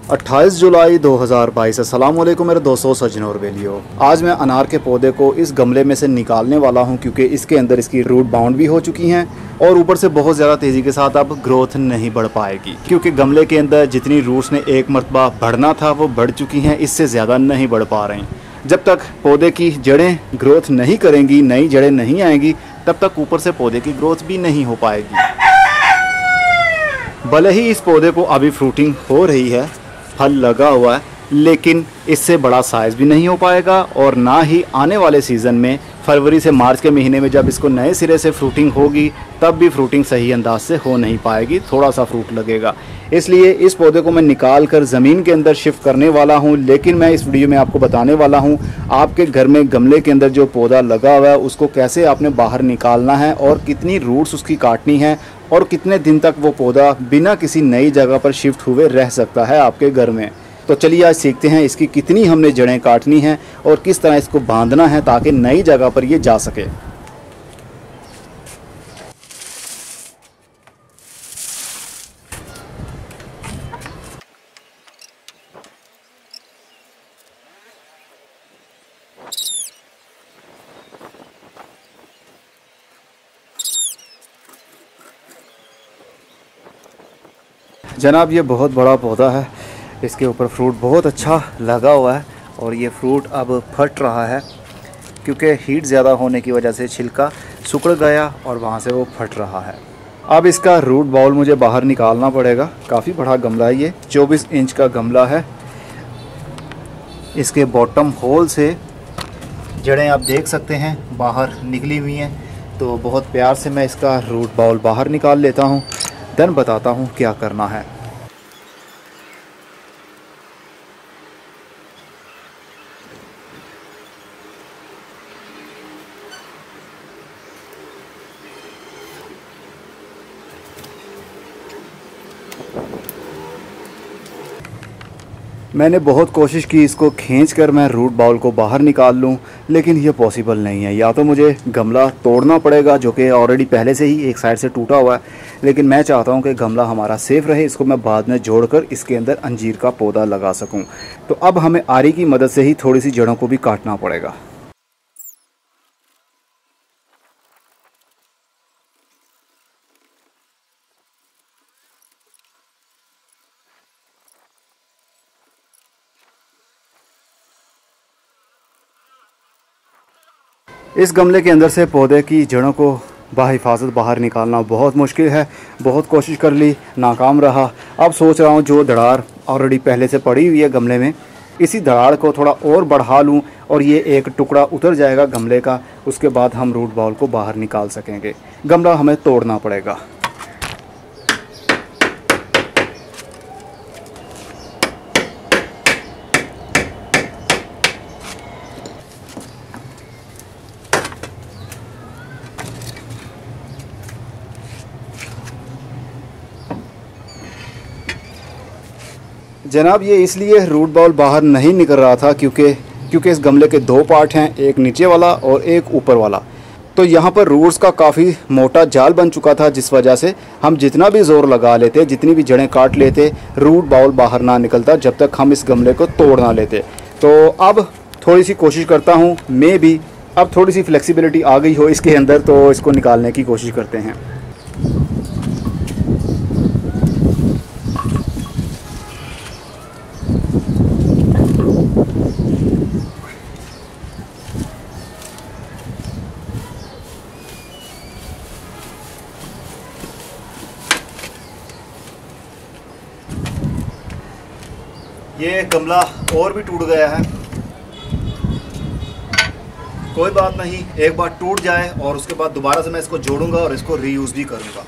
28 जुलाई 2022। अस्सलाम वालेकुम मेरे दोस्तों, सज्जनों और बेलियों। आज मैं अनार के पौधे को इस गमले में से निकालने वाला हूं क्योंकि इसके अंदर इसकी रूट बाउंड भी हो चुकी हैं और ऊपर से बहुत ज़्यादा तेज़ी के साथ अब ग्रोथ नहीं बढ़ पाएगी क्योंकि गमले के अंदर जितनी रूट्स ने एक मरतबा बढ़ना था वो बढ़ चुकी हैं, इससे ज़्यादा नहीं बढ़ पा रही। जब तक पौधे की जड़ें ग्रोथ नहीं करेंगी, नई जड़ें नहीं आएंगी, तब तक ऊपर से पौधे की ग्रोथ भी नहीं हो पाएगी। भले ही इस पौधे को अभी फ्रूटिंग हो रही है, फल लगा हुआ है, लेकिन इससे बड़ा साइज़ भी नहीं हो पाएगा और ना ही आने वाले सीज़न में फरवरी से मार्च के महीने में जब इसको नए सिरे से फ्रूटिंग होगी तब भी फ्रूटिंग सही अंदाज से हो नहीं पाएगी, थोड़ा सा फ्रूट लगेगा। इसलिए इस पौधे को मैं निकाल कर ज़मीन के अंदर शिफ्ट करने वाला हूं, लेकिन मैं इस वीडियो में आपको बताने वाला हूं आपके घर में गमले के अंदर जो पौधा लगा हुआ है उसको कैसे आपने बाहर निकालना है और कितनी रूट्स उसकी काटनी है और कितने दिन तक वो पौधा बिना किसी नई जगह पर शिफ्ट हुए रह सकता है आपके घर में। तो चलिए आज सीखते हैं इसकी कितनी हमने जड़ें काटनी हैं और किस तरह इसको बांधना है ताकि नई जगह पर ये जा सके। जनाब ये बहुत बड़ा पौधा है, इसके ऊपर फ्रूट बहुत अच्छा लगा हुआ है और ये फ्रूट अब फट रहा है क्योंकि हीट ज़्यादा होने की वजह से छिलका सिकुड़ गया और वहाँ से वो फट रहा है। अब इसका रूट बाउल मुझे बाहर निकालना पड़ेगा। काफ़ी बड़ा गमला है, ये 24 इंच का गमला है। इसके बॉटम होल से जड़ें आप देख सकते हैं बाहर निकली हुई हैं, तो बहुत प्यार से मैं इसका रूट बाउल बाहर निकाल लेता हूँ, देन बताता हूँ क्या करना है। मैंने बहुत कोशिश की इसको खींच कर मैं रूट बाउल को बाहर निकाल लूं, लेकिन ये पॉसिबल नहीं है। या तो मुझे गमला तोड़ना पड़ेगा जो कि ऑलरेडी पहले से ही एक साइड से टूटा हुआ है, लेकिन मैं चाहता हूं कि गमला हमारा सेफ़ रहे, इसको मैं बाद में जोड़कर इसके अंदर अंजीर का पौधा लगा सकूं। तो अब हमें आरी की मदद से ही थोड़ी सी जड़ों को भी काटना पड़ेगा। इस गमले के अंदर से पौधे की जड़ों को बाहिफाजत बाहर निकालना बहुत मुश्किल है। बहुत कोशिश कर ली, नाकाम रहा। अब सोच रहा हूँ जो दरार ऑलरेडी पहले से पड़ी हुई है गमले में, इसी दरार को थोड़ा और बढ़ा लूँ और ये एक टुकड़ा उतर जाएगा गमले का। उसके बाद हम रूट बाउल को बाहर निकाल सकेंगे। गमला हमें तोड़ना पड़ेगा। जनाब ये इसलिए रूट बाउल बाहर नहीं निकल रहा था क्योंकि इस गमले के दो पार्ट हैं, एक नीचे वाला और एक ऊपर वाला। तो यहाँ पर रूट्स का काफ़ी मोटा जाल बन चुका था, जिस वजह से हम जितना भी ज़ोर लगा लेते, जितनी भी जड़ें काट लेते, रूट बाउल बाहर ना निकलता जब तक हम इस गमले को तोड़ ना लेते। तो अब थोड़ी सी कोशिश करता हूँ, मैं भी अब थोड़ी सी फ्लेक्सिबिलिटी आ गई हो इसके अंदर, तो इसको निकालने की कोशिश करते हैं। ये गमला और भी टूट गया है। कोई बात नहीं, एक बार टूट जाए और उसके बाद दोबारा से मैं इसको जोड़ूंगा और इसको रीयूज़ भी करूंगा।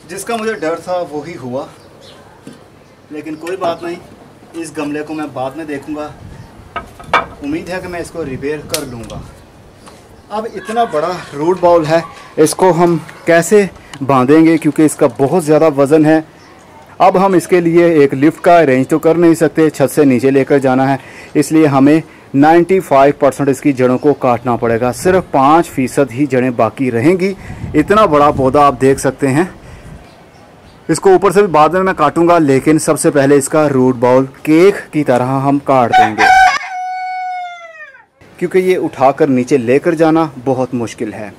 जिसका मुझे डर था वो ही हुआ, लेकिन कोई बात नहीं, इस गमले को मैं बाद में देखूंगा, उम्मीद है कि मैं इसको रिपेयर कर लूँगा। अब इतना बड़ा रूट बाउल है, इसको हम कैसे बांधेंगे क्योंकि इसका बहुत ज़्यादा वज़न है। अब हम इसके लिए एक लिफ्ट का अरेंज तो कर नहीं सकते, छत से नीचे लेकर जाना है, इसलिए हमें 95% इसकी जड़ों को काटना पड़ेगा। सिर्फ 5% ही जड़ें बाकी रहेंगी। इतना बड़ा पौधा आप देख सकते हैं। इसको ऊपर से भी बाद में मैं काटूंगा, लेकिन सबसे पहले इसका रूट बाउल केक की तरह हम काट देंगे क्योंकि ये उठाकर नीचे लेकर जाना बहुत मुश्किल है।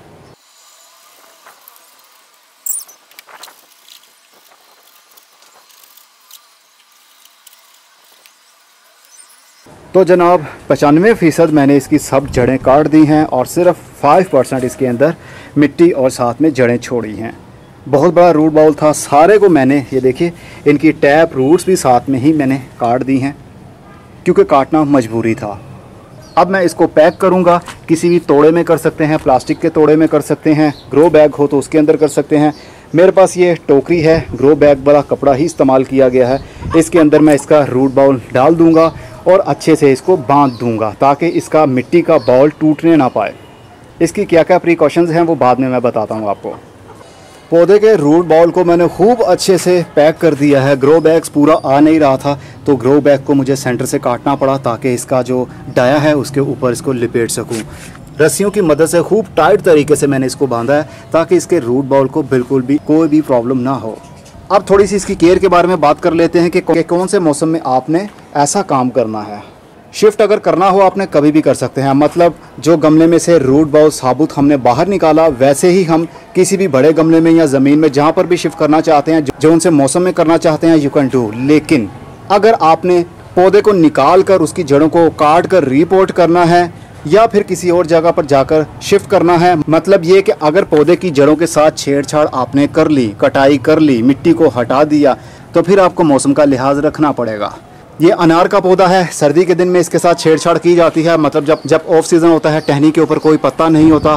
तो जनाब 95% मैंने इसकी सब जड़ें काट दी हैं और सिर्फ 5% इसके अंदर मिट्टी और साथ में जड़ें छोड़ी हैं। बहुत बड़ा रूट बाउल था, सारे को मैंने, ये देखिए इनकी टैप रूट्स भी साथ में ही मैंने काट दी हैं क्योंकि काटना मजबूरी था। अब मैं इसको पैक करूंगा, किसी भी तोड़े में कर सकते हैं, प्लास्टिक के तोड़े में कर सकते हैं, ग्रो बैग हो तो उसके अंदर कर सकते हैं। मेरे पास ये टोकरी है, ग्रो बैग वाला कपड़ा ही इस्तेमाल किया गया है। इसके अंदर मैं इसका रूट बाउल डाल दूंगा और अच्छे से इसको बांध दूंगा ताकि इसका मिट्टी का बाउल टूटने ना पाए। इसकी क्या क्या प्रिकॉशंस हैं वो बाद में मैं बताता हूँ आपको। पौधे के रूट बाउल को मैंने खूब अच्छे से पैक कर दिया है। ग्रो बैग्स पूरा आ नहीं रहा था तो ग्रो बैग को मुझे सेंटर से काटना पड़ा ताकि इसका जो डाया है उसके ऊपर इसको लिपेट सकूं। रस्सियों की मदद से खूब टाइट तरीके से मैंने इसको बांधा है ताकि इसके रूट बाउल को बिल्कुल भी कोई भी प्रॉब्लम ना हो। अब थोड़ी सी इसकी केयर के बारे में बात कर लेते हैं कि कौन से मौसम में आपने ऐसा काम करना है। शिफ्ट अगर करना हो आपने कभी भी कर सकते हैं, मतलब जो गमले में से रूट बाउल साबुत हमने बाहर निकाला वैसे ही हम किसी भी बड़े गमले में या ज़मीन में जहाँ पर भी शिफ्ट करना चाहते हैं, जो उनसे मौसम में करना चाहते हैं, यू कैन डू। लेकिन अगर आपने पौधे को निकाल कर उसकी जड़ों को काट कर रीपोर्ट करना है या फिर किसी और जगह पर जाकर शिफ्ट करना है, मतलब ये कि अगर पौधे की जड़ों के साथ छेड़छाड़ आपने कर ली, कटाई कर ली, मिट्टी को हटा दिया, तो फिर आपको मौसम का लिहाज रखना पड़ेगा। ये अनार का पौधा है, सर्दी के दिन में इसके साथ छेड़छाड़ की जाती है, मतलब जब ऑफ सीज़न होता है, टहनी के ऊपर कोई पत्ता नहीं होता,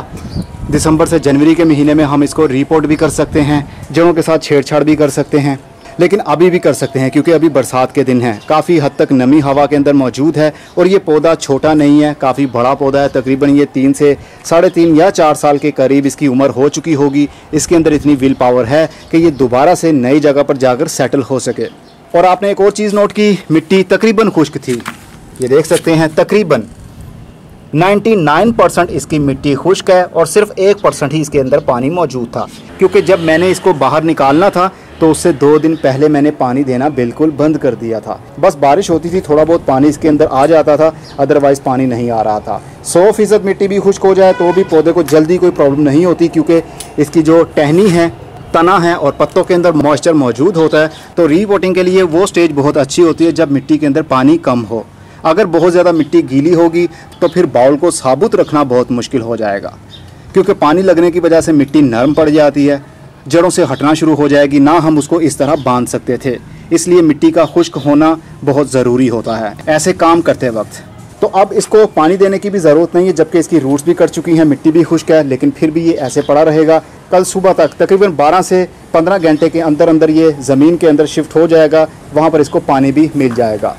दिसंबर से जनवरी के महीने में हम इसको रिपोर्ट भी कर सकते हैं, जड़ों के साथ छेड़छाड़ भी कर सकते हैं। लेकिन अभी भी कर सकते हैं क्योंकि अभी बरसात के दिन हैं, काफ़ी हद तक नमी हवा के अंदर मौजूद है और ये पौधा छोटा नहीं है, काफ़ी बड़ा पौधा है। तकरीबन ये 3 से 3.5 या 4 साल के करीब इसकी उम्र हो चुकी होगी। इसके अंदर इतनी विल पावर है कि ये दोबारा से नई जगह पर जाकर सेटल हो सके। और आपने एक और चीज़ नोट की, मिट्टी तकरीबन खुश्क थी। ये देख सकते हैं तकरीबन 99% इसकी मिट्टी खुश्क है और सिर्फ 1% ही इसके अंदर पानी मौजूद था, क्योंकि जब मैंने इसको बाहर निकालना था तो उससे 2 दिन पहले मैंने पानी देना बिल्कुल बंद कर दिया था। बस बारिश होती थी, थोड़ा बहुत पानी इसके अंदर आ जाता था, अदरवाइज़ पानी नहीं आ रहा था। 100% मिट्टी भी खुश्क हो जाए तो भी पौधे को जल्दी कोई प्रॉब्लम नहीं होती क्योंकि इसकी जो टहनी है, तना है और पत्तों के अंदर मॉइस्चर मौजूद होता है। तो रीपोर्टिंग के लिए वो स्टेज बहुत अच्छी होती है जब मिट्टी के अंदर पानी कम हो। अगर बहुत ज़्यादा मिट्टी गीली होगी तो फिर बाउल को साबुत रखना बहुत मुश्किल हो जाएगा क्योंकि पानी लगने की वजह से मिट्टी नरम पड़ जाती है, जड़ों से हटना शुरू हो जाएगी, ना हम उसको इस तरह बांध सकते थे। इसलिए मिट्टी का खुश्क होना बहुत ज़रूरी होता है ऐसे काम करते वक्त। तो अब इसको पानी देने की भी ज़रूरत नहीं है, जबकि इसकी रूट्स भी कट चुकी हैं, मिट्टी भी खुश्क है, लेकिन फिर भी ये ऐसे पड़ा रहेगा। कल सुबह तक तकरीबन 12 से 15 घंटे के अंदर अंदर ये ज़मीन के अंदर शिफ्ट हो जाएगा, वहाँ पर इसको पानी भी मिल जाएगा।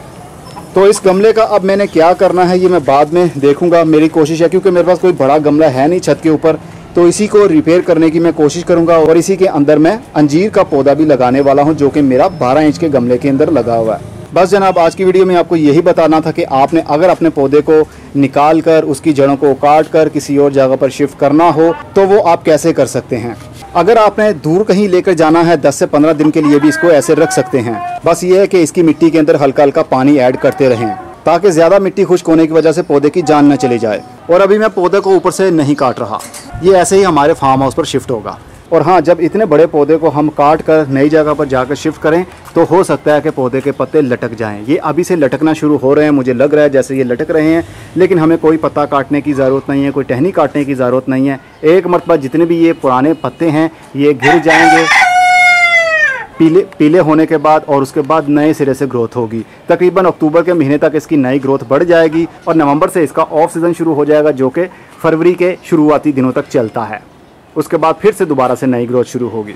तो इस गमले का अब मैंने क्या करना है ये मैं बाद में देखूंगा। मेरी कोशिश है, क्योंकि मेरे पास कोई बड़ा गमला है नहीं छत के ऊपर, तो इसी को रिपेयर करने की मैं कोशिश करूंगा। और इसी के अंदर मैं अंजीर का पौधा भी लगाने वाला हूं, जो कि मेरा 12 इंच के गमले के अंदर लगा हुआ है। बस जनाब, आज की वीडियो में आपको यही बताना था कि आपने अगर अपने पौधे को निकाल कर उसकी जड़ों को काट कर किसी और जगह पर शिफ्ट करना हो तो वो आप कैसे कर सकते हैं। अगर आपने दूर कहीं लेकर जाना है 10 से 15 दिन के लिए भी इसको ऐसे रख सकते हैं। बस ये है कि इसकी मिट्टी के अंदर हल्का हल्का पानी ऐड करते रहें ताकि ज़्यादा मिट्टी खुश्क होने की वजह से पौधे की जान न चली जाए। और अभी मैं पौधे को ऊपर से नहीं काट रहा, ये ऐसे ही हमारे फार्म हाउस पर शिफ्ट होगा। और हाँ, जब इतने बड़े पौधे को हम काट कर नई जगह पर जाकर शिफ्ट करें तो हो सकता है कि पौधे के पत्ते लटक जाएं। ये अभी से लटकना शुरू हो रहे हैं, मुझे लग रहा है जैसे ये लटक रहे हैं, लेकिन हमें कोई पत्ता काटने की ज़रूरत नहीं है, कोई टहनी काटने की ज़रूरत नहीं है। एक मरतबा जितने भी ये पुराने पत्ते हैं ये गिर जाएंगे पीले होने के बाद, और उसके बाद नए सिरे से ग्रोथ होगी। तकरीबन अक्टूबर के महीने तक इसकी नई ग्रोथ बढ़ जाएगी और नवंबर से इसका ऑफ सीज़न शुरू हो जाएगा, जो कि फरवरी के शुरुआती दिनों तक चलता है। उसके बाद फिर से दोबारा से नई ग्रोथ शुरू होगी।